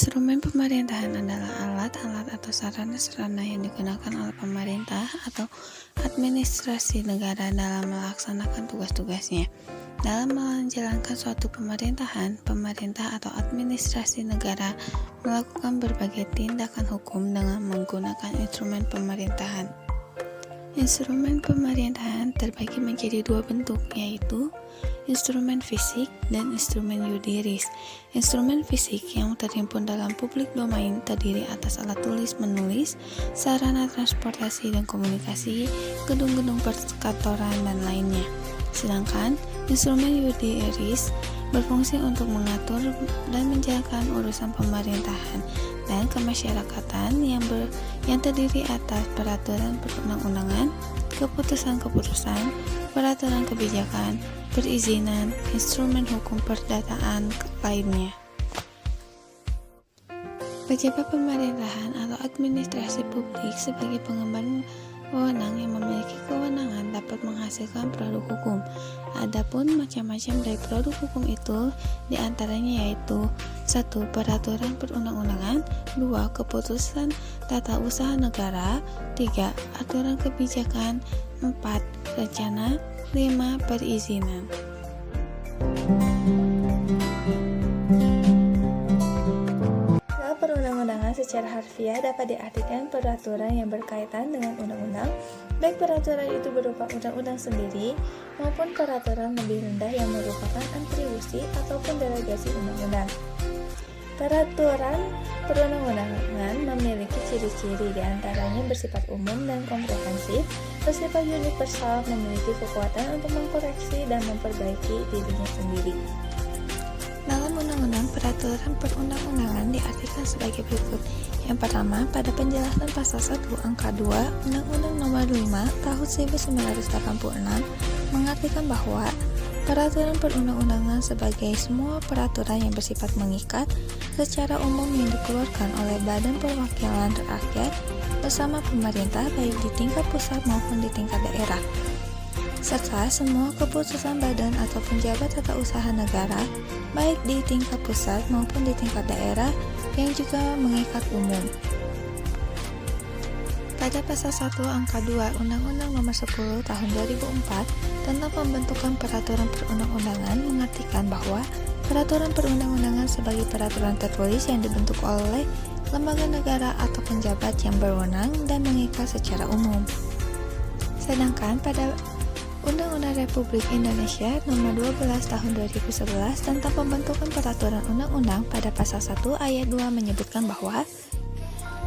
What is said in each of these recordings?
Instrumen pemerintahan adalah alat-alat atau sarana-sarana yang digunakan oleh pemerintah atau administrasi negara dalam melaksanakan tugas-tugasnya. Dalam menjalankan suatu pemerintahan, pemerintah atau administrasi negara melakukan berbagai tindakan hukum dengan menggunakan instrumen pemerintahan. Instrumen pemerintahan terbagi menjadi dua bentuk, yaitu instrumen fisik dan instrumen yuridis. Instrumen fisik yang terhimpun dalam publik domain terdiri atas alat tulis menulis, sarana transportasi dan komunikasi, gedung-gedung perkantoran, dan lainnya. Sedangkan instrumen yuridis berfungsi untuk mengatur dan menjalankan urusan pemerintahan dan kemasyarakatan yang terdiri atas peraturan perundang-undangan, keputusan-keputusan, peraturan kebijakan, perizinan, instrumen hukum perdataan lainnya. Pejabat pemerintahan atau administrasi publik sebagai pengemban wewenang yang memiliki kewenangan dapat menghasilkan produk hukum. Adapun macam-macam dari produk hukum itu diantaranya yaitu 1. Peraturan perundang-undangan, 2. Keputusan tata usaha negara, 3. Aturan kebijakan, 4. Rencana, 5. Perizinan. Perundang-undangan secara harfiah dapat diartikan peraturan yang berkaitan dengan undang-undang, baik peraturan itu berupa undang-undang sendiri maupun peraturan lebih rendah yang merupakan atribusi ataupun delegasi undang-undang. Peraturan perundang-undangan memiliki ciri-ciri, diantaranya bersifat umum dan komprehensif, bersifat universal, memiliki kekuatan untuk mengkoreksi dan memperbaiki dirinya sendiri. Dalam undang-undang, peraturan perundang-undangan diartikan sebagai berikut. Yang pertama, pada penjelasan pasal 1 angka 2 Undang-Undang Nomor 5 Tahun 1986 mengartikan bahwa peraturan perundang-undangan sebagai semua peraturan yang bersifat mengikat secara umum yang dikeluarkan oleh Badan Perwakilan Rakyat bersama pemerintah baik di tingkat pusat maupun di tingkat daerah, serta semua keputusan badan atau penjabat tata usaha negara baik di tingkat pusat maupun di tingkat daerah yang juga mengikat umum. Pada pasal 1 angka 2 Undang-Undang Nomor 10 Tahun 2004 tentang pembentukan peraturan perundang-undangan mengartikan bahwa peraturan perundang-undangan sebagai peraturan tertulis yang dibentuk oleh lembaga negara atau penjabat yang berwenang dan mengikat secara umum. Sedangkan pada Undang-Undang Republik Indonesia Nomor 12 Tahun 2011 tentang pembentukan peraturan undang-undang pada pasal 1 ayat 2 menyebutkan bahwa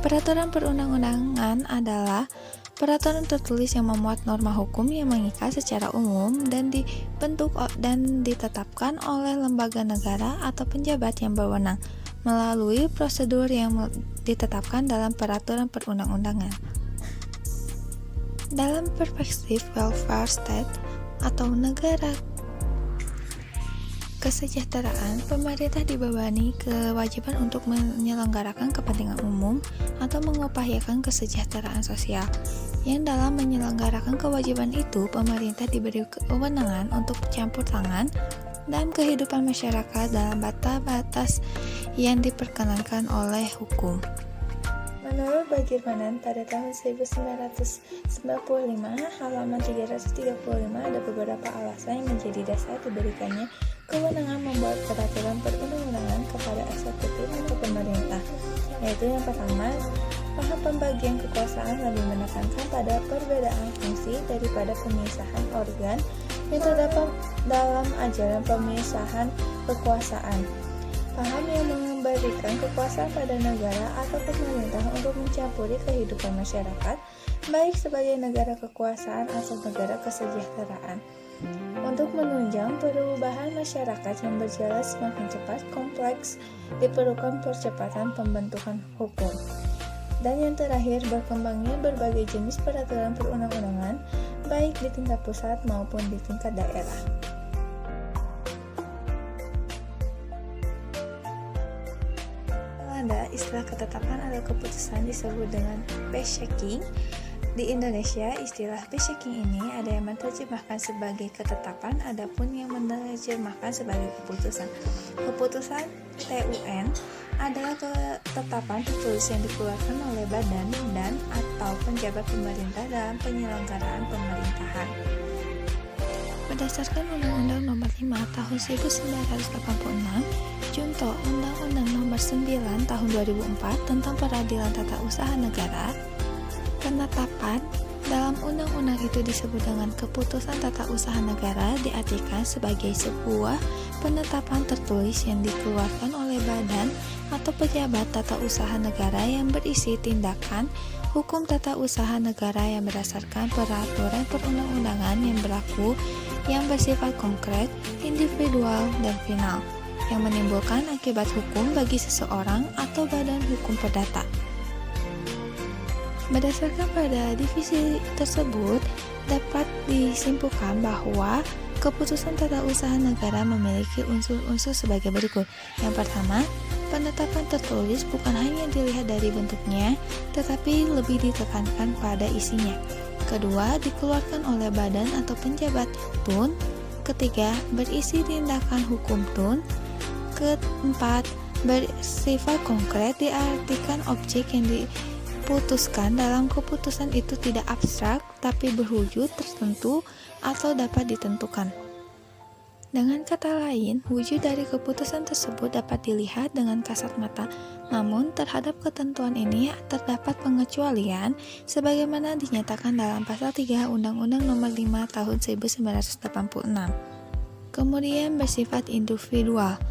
peraturan perundang-undangan adalah peraturan tertulis yang memuat norma hukum yang mengikat secara umum dan dibentuk dan ditetapkan oleh lembaga negara atau penjabat yang berwenang melalui prosedur yang ditetapkan dalam peraturan perundang-undangan. Dalam perspektif welfare state atau negara kesejahteraan, pemerintah dibebani kewajiban untuk menyelenggarakan kepentingan umum atau mengupayakan kesejahteraan sosial. Yang dalam menyelenggarakan kewajiban itu, pemerintah diberi kewenangan untuk campur tangan dalam kehidupan masyarakat dalam batas-batas yang diperkenankan oleh hukum. Menurut Bagirmanan pada tahun 1995 halaman 335 ada beberapa alasan yang menjadi dasar diberikannya kewenangan membuat peraturan perundang-undangan kepada eksekutif atau pemerintah, yaitu yang pertama, paham pembagian kekuasaan lebih menekankan pada perbedaan fungsi daripada pemisahan organ yang terdapat dalam ajaran pemisahan kekuasaan. Paham yang memberikan kekuasaan pada negara atau pemerintah untuk mencampuri kehidupan masyarakat, baik sebagai negara kekuasaan atau negara kesejahteraan. Untuk menunjang perubahan masyarakat yang berjalan semakin cepat kompleks, diperlukan percepatan pembentukan hukum. Dan yang terakhir, berkembangnya berbagai jenis peraturan perundang-undangan, baik di tingkat pusat maupun di tingkat daerah. Istilah ketetapan atau keputusan disebut dengan base checking. Di Indonesia, istilah peacekeeping ini ada yang menerjemahkan sebagai ketetapan, adapun yang menerjemahkan sebagai keputusan. Keputusan TUN adalah ketetapan tertulis yang dikeluarkan oleh badan dan atau penjabat pemerintah dalam penyelenggaraan pemerintahan. Berdasarkan Undang-Undang Nomor 5 Tahun 1986, Junto Undang-Undang Nomor 9 Tahun 2004 tentang Peradilan Tata Usaha Negara, penetapan dalam undang-undang itu disebut dengan keputusan tata usaha negara, diartikan sebagai sebuah penetapan tertulis yang dikeluarkan oleh badan atau pejabat tata usaha negara yang berisi tindakan hukum tata usaha negara yang berdasarkan peraturan perundang-undangan yang berlaku, yang bersifat konkret, individual, dan final, yang menimbulkan akibat hukum bagi seseorang atau badan hukum perdata. Berdasarkan pada divisi tersebut, dapat disimpulkan bahwa keputusan tata usaha negara memiliki unsur-unsur sebagai berikut. Yang pertama, penetapan tertulis bukan hanya dilihat dari bentuknya, tetapi lebih ditekankan pada isinya. Kedua, dikeluarkan oleh badan atau penjabat TUN. Ketiga, berisi tindakan hukum TUN. Keempat, bersifat konkret, diartikan objek yang diputuskan dalam keputusan itu tidak abstrak, tapi berwujud tertentu atau dapat ditentukan. Dengan kata lain, wujud dari keputusan tersebut dapat dilihat dengan kasat mata, namun terhadap ketentuan ini terdapat pengecualian sebagaimana dinyatakan dalam pasal 3 Undang-Undang Nomor 5 Tahun 1986. Kemudian bersifat individual,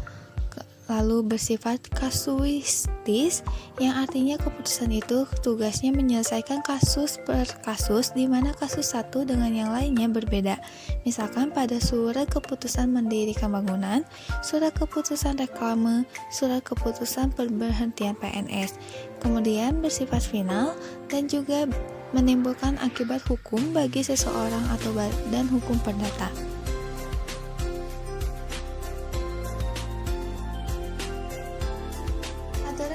lalu bersifat kasuistis, yang artinya keputusan itu tugasnya menyelesaikan kasus per kasus, di mana kasus satu dengan yang lainnya berbeda. Misalkan pada surat keputusan mendirikan bangunan, surat keputusan reklame, surat keputusan pemberhentian PNS. Kemudian bersifat final dan juga menimbulkan akibat hukum bagi seseorang atau badan hukum perdata.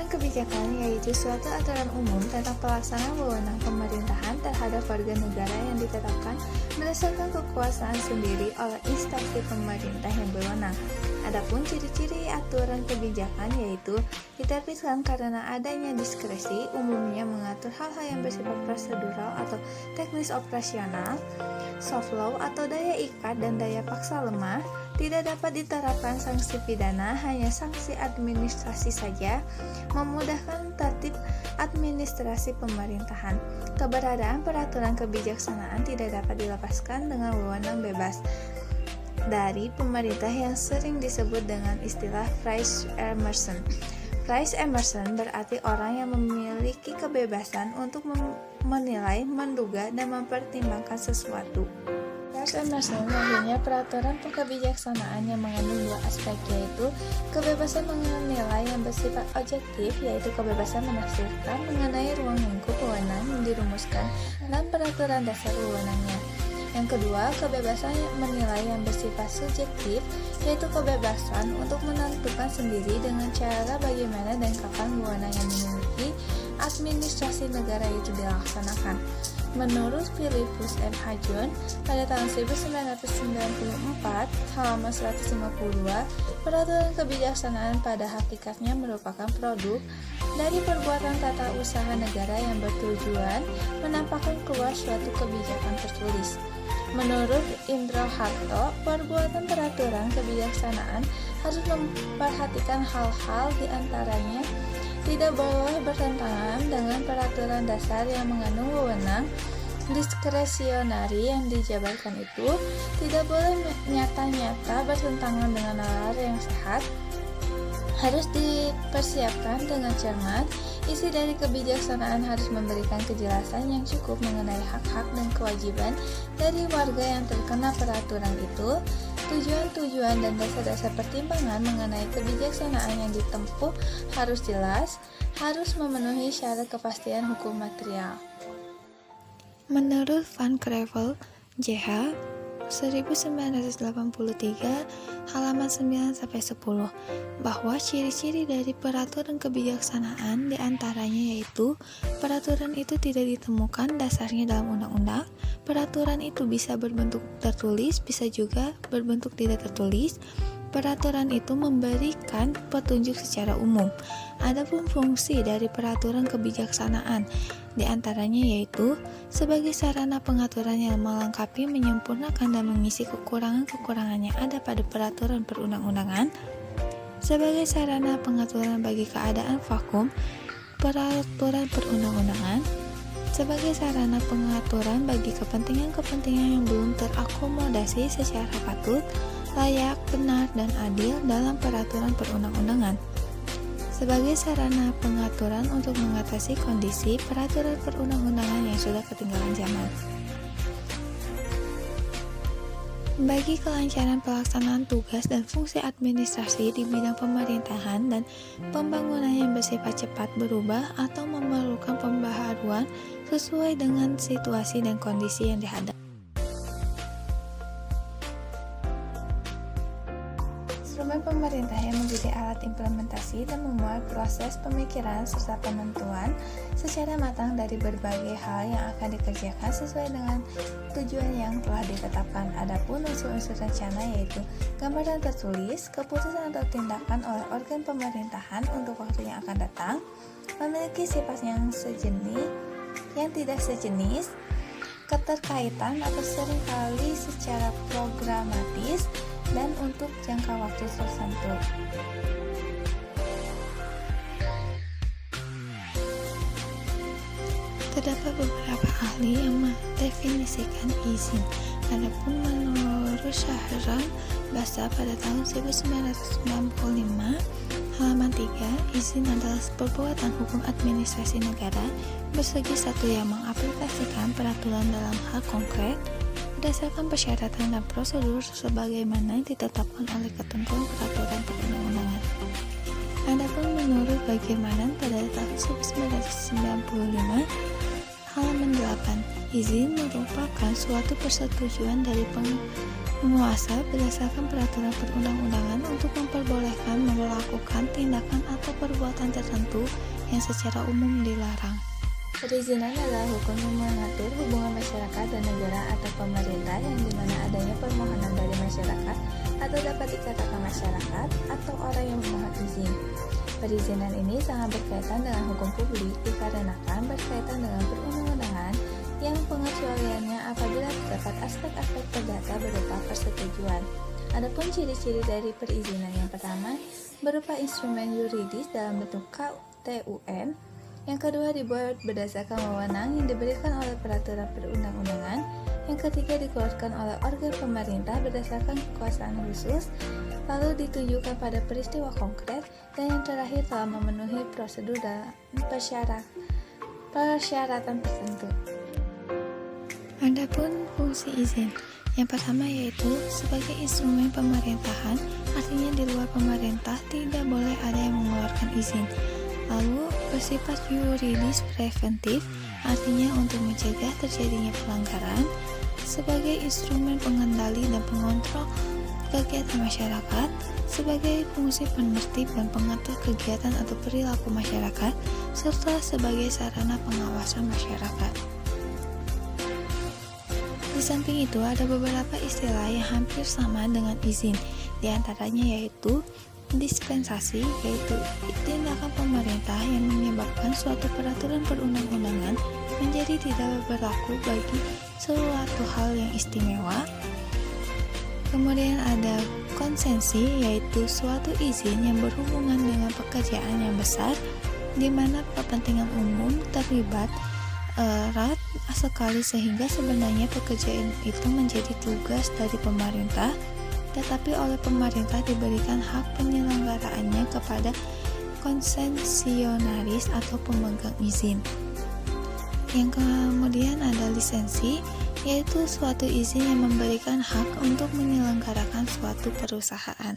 Kebijakan yaitu suatu aturan umum tentang pelaksanaan wewenang pemerintahan terhadap warga negara yang ditetapkan berdasarkan kekuasaan sendiri oleh instansi pemerintah yang berwenang. Adapun ciri-ciri aturan kebijakan yaitu diterbitkan karena adanya diskresi, umumnya mengatur hal-hal yang bersifat prosedural atau teknis operasional, soft law atau daya ikat dan daya paksa lemah, tidak dapat diterapkan sanksi pidana, hanya sanksi administrasi saja, memudahkan tertib administrasi pemerintahan. Keberadaan peraturan kebijaksanaan tidak dapat dilepaskan dengan wewenang bebas dari pemerintah yang sering disebut dengan istilah Price Emerson. Price Emerson berarti orang yang memiliki kebebasan untuk menilai, menduga, dan mempertimbangkan sesuatu. Price Emerson mempunyai peraturan kebijaksanaan yang mengandung dua aspek, yaitu kebebasan menilai yang bersifat objektif, yaitu kebebasan menafsirkan mengenai ruang lingkup wewenang yang dirumuskan dalam peraturan dasar wewenangnya. Yang kedua, kebebasan menilai yang bersifat subjektif, yaitu kebebasan untuk menentukan sendiri dengan cara bagaimana dan kapan wewenang yang dimiliki administrasi negara itu dilaksanakan. Menurut Philippus M. Hajun, pada tahun 1994, halaman 152, peraturan kebijaksanaan pada hakikatnya merupakan produk dari perbuatan tata usaha negara yang bertujuan menampakkan keluar suatu kebijakan tertulis. Menurut Indra Harto, perbuatan peraturan kebijaksanaan harus memperhatikan hal-hal diantaranya tidak boleh bertentangan dengan peraturan dasar yang mengandung wewenang diskresionari yang dijabarkan itu, tidak boleh nyata-nyata bertentangan dengan nalar yang sehat, harus dipersiapkan dengan cermat. Isi dari kebijaksanaan harus memberikan kejelasan yang cukup mengenai hak-hak dan kewajiban dari warga yang terkena peraturan itu. Tujuan-tujuan dan dasar-dasar pertimbangan mengenai kebijaksanaan yang ditempuh harus jelas, harus memenuhi syarat kepastian hukum material. Menurut Van Crevel, JH, 1983 halaman 9-10 bahwa ciri-ciri dari peraturan kebijaksanaan diantaranya yaitu peraturan itu tidak ditemukan dasarnya dalam undang-undang, peraturan itu bisa berbentuk tertulis, bisa juga berbentuk tidak tertulis, peraturan itu memberikan petunjuk secara umum. Adapun fungsi dari peraturan kebijaksanaan diantaranya yaitu sebagai sarana pengaturan yang melengkapi, menyempurnakan, dan mengisi kekurangan-kekurangan yang ada pada peraturan perundang-undangan, sebagai sarana pengaturan bagi keadaan vakum peraturan perundang-undangan, sebagai sarana pengaturan bagi kepentingan-kepentingan yang belum terakomodasi secara patut, layak, benar, dan adil dalam peraturan perundang-undangan, sebagai sarana pengaturan untuk mengatasi kondisi peraturan perundang-undangan yang sudah ketinggalan zaman. Bagi kelancaran pelaksanaan tugas dan fungsi administrasi di bidang pemerintahan dan pembangunan yang bersifat cepat berubah atau memerlukan pembaharuan sesuai dengan situasi dan kondisi yang dihadapi. Instrumen pemerintah yang menjadi alat implementasi dan memuat proses pemikiran serta penentuan secara matang dari berbagai hal yang akan dikerjakan sesuai dengan tujuan yang telah ditetapkan. Adapun unsur-unsur rencana yaitu gambaran tertulis, keputusan atau tindakan oleh organ pemerintahan untuk waktu yang akan datang, memiliki sifat yang sejenis, yang tidak sejenis, keterkaitan atau seringkali secara programatis, dan untuk jangka waktu tertentu. Terdapat beberapa ahli yang mendefinisikan izin. Adapun menurut Syahram Basa pada tahun 1995 halaman 3, izin adalah perbuatan hukum administrasi negara bersegi satu yang mengaplikasikan peraturan dalam hal konkret berdasarkan persyaratan dan prosedur sebagaimana ditetapkan oleh ketentuan peraturan perundang-undangan. Adapun menurut Bagirmanan pada tahun 1995 halaman 8, izin merupakan suatu persetujuan dari penguasa berdasarkan peraturan perundang-undangan untuk memperbolehkan melakukan tindakan atau perbuatan tertentu yang secara umum dilarang. Perizinan adalah hukum yang mengatur hubungan masyarakat dan negara atau pemerintah yang dimana adanya permohonan dari masyarakat atau dapat dikatakan masyarakat atau orang yang memohon izin. Perizinan ini sangat berkaitan dengan hukum publik dikarenakan berkaitan dengan perundang-undangan yang pengecualiannya apabila terdapat aspek-aspek perdata berupa persetujuan. Adapun ciri-ciri dari perizinan yang pertama berupa instrumen yuridis dalam bentuk KTUN. Yang kedua dibuat berdasarkan wewenang yang diberikan oleh peraturan perundang-undangan. Yang ketiga dikeluarkan oleh organ pemerintah berdasarkan kekuasaan khusus, lalu ditujukan pada peristiwa konkret, dan yang terakhir telah memenuhi prosedur dan persyaratan tertentu. Adapun fungsi izin, yang pertama yaitu sebagai instrumen pemerintahan, artinya di luar pemerintah tidak boleh ada yang mengeluarkan izin. Lalu bersifat yuridis preventif, artinya untuk mencegah terjadinya pelanggaran, sebagai instrumen pengendali dan pengontrol kegiatan masyarakat, sebagai fungsi penertib dan pengatur kegiatan atau perilaku masyarakat, serta sebagai sarana pengawasan masyarakat. Di samping itu ada beberapa istilah yang hampir sama dengan izin, di antaranya yaitu dispensasi, yaitu tindakan pemerintah yang menyebabkan suatu peraturan perundang-undangan menjadi tidak berlaku bagi suatu hal yang istimewa. Kemudian ada konsesi, yaitu suatu izin yang berhubungan dengan pekerjaan yang besar di mana kepentingan umum terlibat erat sekali sehingga sebenarnya pekerjaan itu menjadi tugas dari pemerintah, tetapi oleh pemerintah diberikan hak penyelenggaraannya kepada konsesionaris atau pemegang izin. Yang kemudian ada lisensi, yaitu suatu izin yang memberikan hak untuk menyelenggarakan suatu perusahaan.